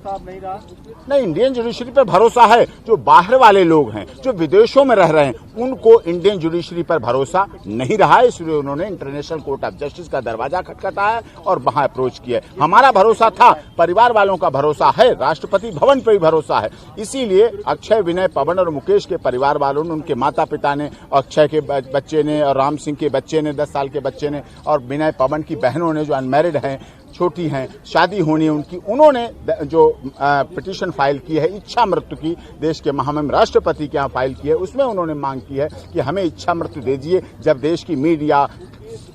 भरोसा अब नहीं रहा? नहीं, इंडियन जुडिशरी पर भरोसा है। जो बाहर वाले लोग हैं, जो विदेशों में रह रहे हैं, उनको इंडियन जुडिशरी पर भरोसा नहीं रहा है, इसलिए उन्होंने इंटरनेशनल कोर्ट ऑफ जस्टिस का दरवाजा खटखटाया और वहां अप्रोच किया। हमारा भरोसा था, परिवार वालों का भरोसा है, राष्ट्रपति भवन पर भी भरोसा है। इसीलिए अक्षय, विनय, पवन और मुकेश के परिवार वालों ने, उनके माता पिता ने, अक्षय के बच्चे ने और राम सिंह के बच्चे ने, 10 साल के बच्चे ने, और विनय, पवन की बहनों ने जो अनमैरिड हैं, छोटी हैं, शादी होनी है उनकी, उन्होंने जो पिटीशन फाइल की है इच्छा मृत्यु की, देश के महामहिम राष्ट्रपति के यहाँ फाइल की है, उसमें उन्होंने मांग की है कि हमें इच्छा मृत्यु दीजिए। जब देश की media,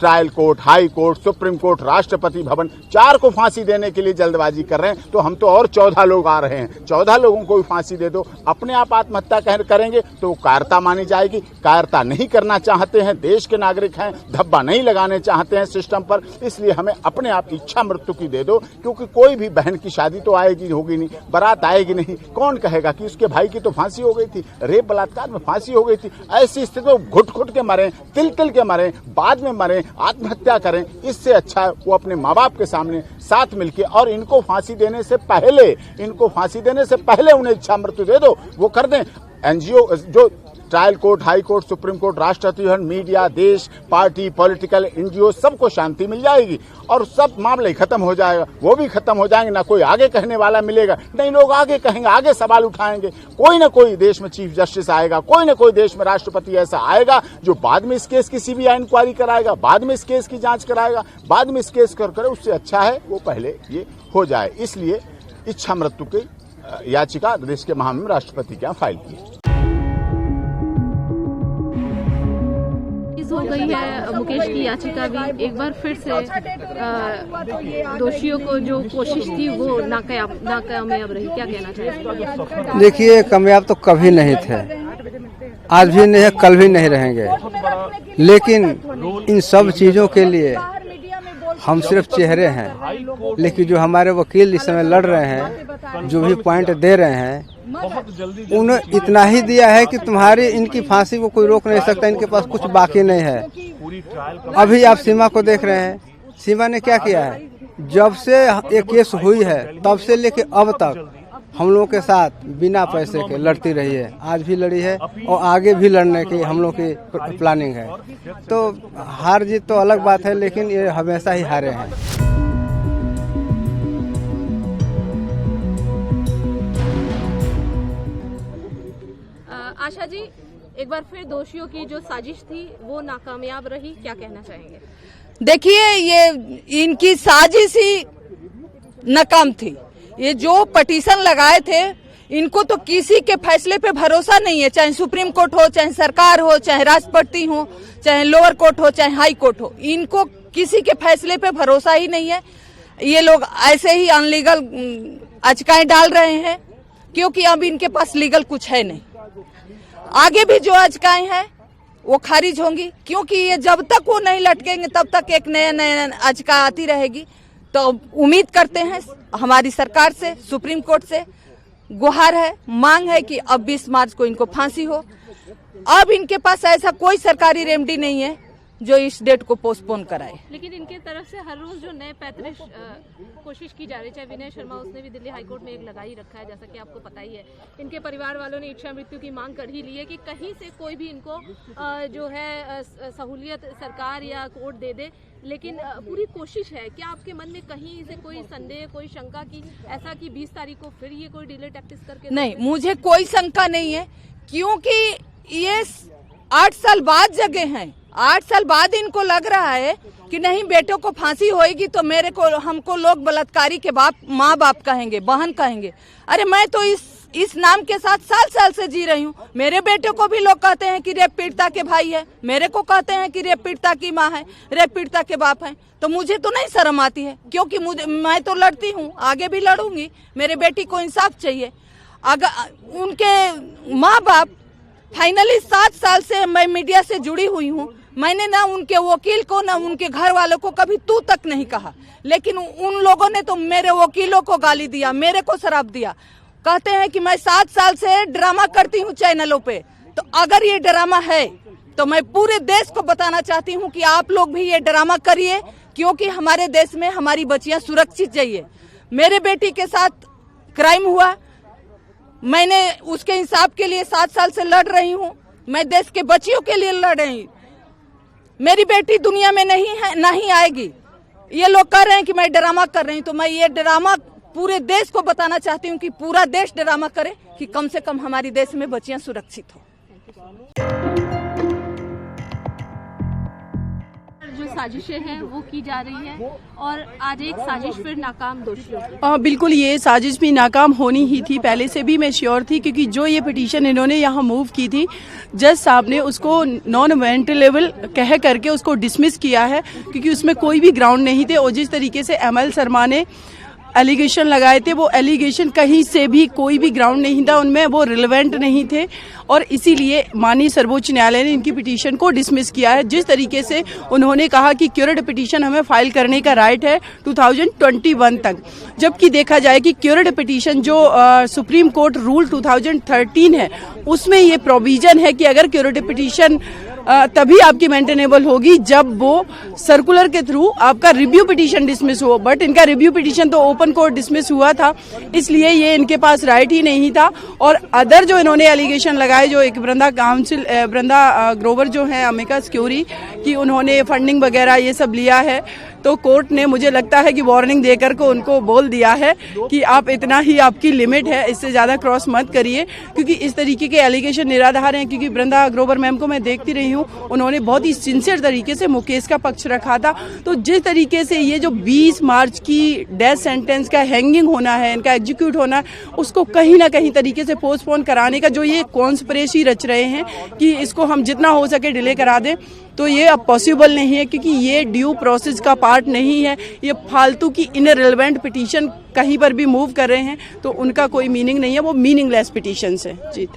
trial court, high court, supreme court, Rashtrapati Bhavan 4 को फांसी देने के लिए जल्दबाजी कर रहे हैं, तो हम तो और 14 लोग आ रहे हैं, 14 लोगों को भी फांसी दे दो। अपने आप आत्महत्या करेंगे तो कायरता मानी जाएगी। कायरता नहीं करना चाहते हैं, देश के नागरिक हैं, धब्बा नहीं लगाने चाहते हैं सिस्टम पर, इसलिए हमें अपने आप इच्छा मृत्यु की दे दो। क्योंकि कोई भी बहन की शादी तो आएगी, होगी नहीं, बारात आएगी नहीं, कौन कहेगा कि उसके भाई की तो फांसी हो गई थी, रेप बलात्कार में फांसी हो गई थी। ऐसी स्थिति में घुट घुट के मरे, तिल तिल के मरे, बाद में मरे, आत्महत्या करें, इससे अच्छा है वो अपने माँ बाप के सामने साथ मिलके, और इनको फांसी देने से पहले उन्हें इच्छा मृत्यु दे दो, वो कर दें। एनजीओ, जो trial court, high court, supreme court, Rashtrapati Bhavan, media, देश, पार्टी, पॉलिटिकल एनजीओ, सबको शांति मिल जाएगी और सब मामले खत्म हो जाएगा। वो भी खत्म हो जाएंगे, ना कोई आगे कहने वाला मिलेगा, नहीं लोग आगे कहेंगे, आगे सवाल उठाएंगे। कोई ना कोई देश में चीफ जस्टिस आएगा, कोई ना कोई देश में राष्ट्रपति ऐसा आएगा जो बाद में इस केस की सीबीआई इंक्वायरी कराएगा, बाद में इस केस की जांच कराएगा, बाद में इस केस करे। उससे अच्छा है वो पहले ये हो जाए। इसलिए इच्छा मृत्यु की याचिका देश के महामहिम राष्ट्रपति के यहाँ फाइल की। हो गई है मुकेश की याचिका भी एक बार फिर से दोषियों को जो कोशिश थी वो नाकामयाब रही। क्या कहना चाहिए? देखिए, कामयाब तो कभी नहीं थे, आज भी नहीं है, कल भी नहीं रहेंगे। लेकिन इन सब चीजों के लिए हम सिर्फ चेहरे हैं, लेकिन जो हमारे वकील इस समय लड़ रहे हैं, जो भी पॉइंट दे रहे हैं, उन्हें इतना ही दिया है कि तुम्हारी इनकी फांसी को कोई रोक नहीं सकता, इनके पास कुछ बाकी नहीं है। अभी आप सीमा को देख रहे हैं, सीमा ने क्या किया है, जब से ये केस हुई है तब से लेके अब तक हम लोगों के साथ बिना पैसे के लड़ती रही है, आज भी लड़ी है और आगे भी लड़ने की हम लोग की प्लानिंग है। तो हार जीत तो अलग बात है, लेकिन ये हमेशा ही हारे हैं। आशा जी, एक बार फिर दोषियों की जो साजिश थी वो नाकामयाब रही, क्या कहना चाहेंगे? देखिए, ये इनकी साजिश ही नाकाम थी। ये जो पिटीशन लगाए थे, इनको तो किसी के फैसले पे भरोसा नहीं है, चाहे सुप्रीम कोर्ट हो, चाहे सरकार हो, चाहे राष्ट्रपति हो, चाहे लोअर कोर्ट हो, चाहे हाई कोर्ट हो, इनको किसी के फैसले पे भरोसा ही नहीं है। ये लोग ऐसे ही अनलीगल याचिकाएं डाल रहे हैं, क्योंकि अब इनके पास लीगल कुछ है नहीं। आगे भी जो याचिकाएं हैं वो खारिज होंगी, क्योंकि ये जब तक वो नहीं लटकेंगे तब तक एक नया याचिका आती रहेगी। तो उम्मीद करते हैं हमारी सरकार से, सुप्रीम कोर्ट से गुहार है, मांग है कि अब 20 मार्च को इनको फांसी हो। अब इनके पास ऐसा कोई सरकारी रेमेडी नहीं है जो इस डेट को पोस्टपोन कराए। लेकिन इनके तरफ से हर रोज जो नए पैतृक कोशिश की जा रही है, चाहे विनय शर्मा, उसने भी दिल्ली हाईकोर्ट में एक लगा ही रखा है, जैसा कि आपको पता ही है। इनके परिवार वालों ने इच्छा मृत्यु की मांग कर ही ली है कि कहीं से कोई भी इनको जो है सहूलियत सरकार या कोर्ट दे दे, लेकिन पूरी कोशिश है। क्या आपके मन में कहीं से कोई संदेह, कोई शंका की ऐसा कि 20 तारीख को फिर ये कोई डिले टैक्टिस करके? नहीं, मुझे कोई शंका नहीं है, क्योंकि ये 8 साल बाद जगे हैं। 8 साल बाद इनको लग रहा है कि नहीं, बेटों को फांसी होएगी तो हमको लोग बलात्कारी के माँ बाप कहेंगे, बहन कहेंगे। अरे मैं तो इस नाम के साथ साल से जी रही हूँ। मेरे बेटे को भी लोग कहते हैं कि रेप पीड़िता के भाई है, मेरे को कहते हैं कि रेप पीड़िता की माँ है, रेप पीड़िता के बाप है। तो मुझे तो नहीं शर्म आती है, क्योंकि मैं तो लड़ती हूँ, आगे भी लड़ूंगी। मेरे बेटी को इंसाफ चाहिए। अगर उनके माँ बाप फाइनली 7 साल से मैं मीडिया से जुड़ी हुई हूँ, मैंने ना उनके वकील को ना उनके घर वालों को कभी तू तक नहीं कहा, लेकिन उन लोगों ने तो मेरे वकीलों को गाली दिया, मेरे को शराब दिया। कहते हैं कि मैं 7 साल से ड्रामा करती हूँ चैनलों पे। तो अगर ये ड्रामा है तो मैं पूरे देश को बताना चाहती हूँ कि आप लोग भी ये ड्रामा करिए, क्योंकि हमारे देश में हमारी बच्चियां सुरक्षित चाहिए। मेरे बेटी के साथ क्राइम हुआ, मैंने उसके इंसाफ के लिए 7 साल से लड़ रही हूँ। मैं देश के बच्चियों के लिए लड़ रही हूँ। मेरी बेटी दुनिया में नहीं आएगी। ये लोग कह रहे हैं कि मैं ड्रामा कर रही हूँ, तो मैं ये ड्रामा पूरे देश को बताना चाहती हूँ कि पूरा देश ड्रामा करे कि कम से कम हमारी देश में बच्चियां सुरक्षित हो। जो साजिशें हैं वो की जा रही है और आज एक साजिश फिर नाकाम दोषियों। बिल्कुल, ये साजिश भी नाकाम होनी ही थी, पहले से भी मैं श्योर थी, क्योंकि जो ये पिटीशन इन्होंने यहाँ मूव की थी, जज साहब ने उसको नॉन वेंटिलेबल कह करके उसको डिसमिस किया है, क्योंकि उसमें कोई भी ग्राउंड नहीं थे। और जिस तरीके से ML शर्मा ने एलिगेशन लगाए थे, वो एलिगेशन कहीं से भी कोई भी ग्राउंड नहीं था उनमें, वो रिलेवेंट नहीं थे, और इसीलिए माननीय सर्वोच्च न्यायालय ने इनकी पिटीशन को डिसमिस किया है। जिस तरीके से उन्होंने कहा कि क्यूरेड पिटीशन हमें फाइल करने का राइट है 2021 तक, जबकि देखा जाए कि क्यूरेड पिटीशन जो सुप्रीम कोर्ट रूल 2013 है, उसमें ये प्रोविजन है कि अगर क्यूरेड पिटीशन तभी आपकी मेंटेनेबल होगी जब वो सर्कुलर के थ्रू आपका रिव्यू पिटीशन डिसमिस हो। बट इनका रिव्यू पिटीशन तो ओपन कोर्ट डिसमिस हुआ था, इसलिए ये इनके पास राइट ही नहीं था। और अदर जो इन्होंने एलिगेशन लगाए, जो एक वृंदा ग्रोवर जो है अमिकस क्यूरी, कि उन्होंने फंडिंग वगैरह ये सब लिया है, तो कोर्ट ने मुझे लगता है कि वार्निंग देकर को उनको बोल दिया है कि आप इतना ही आपकी लिमिट है, इससे ज़्यादा क्रॉस मत करिए, क्योंकि इस तरीके के एलिगेशन निराधार हैं। क्योंकि वृंदा ग्रोवर मैम को मैं देखती रही हूँ, उन्होंने बहुत ही सिंसियर तरीके से मुकेश का पक्ष रखा था। तो जिस तरीके से ये जो 20 मार्च की डेथ सेंटेंस का हैंगिंग होना है, इनका एग्जीक्यूट होना है, उसको कहीं ना कहीं तरीके से पोस्टपोन कराने का जो ये कॉन्स्पिरेसी रच रहे हैं कि इसको हम जितना हो सके डिले करा दें, तो ये अब पॉसिबल नहीं है, क्योंकि ये ड्यू प्रोसेस का पार्ट नहीं है। ये फालतू की इनरिलेवेंट पिटीशन कहीं पर भी मूव कर रहे हैं, तो उनका कोई मीनिंग नहीं है, वो मीनिंगलेस पिटीशन है। जी।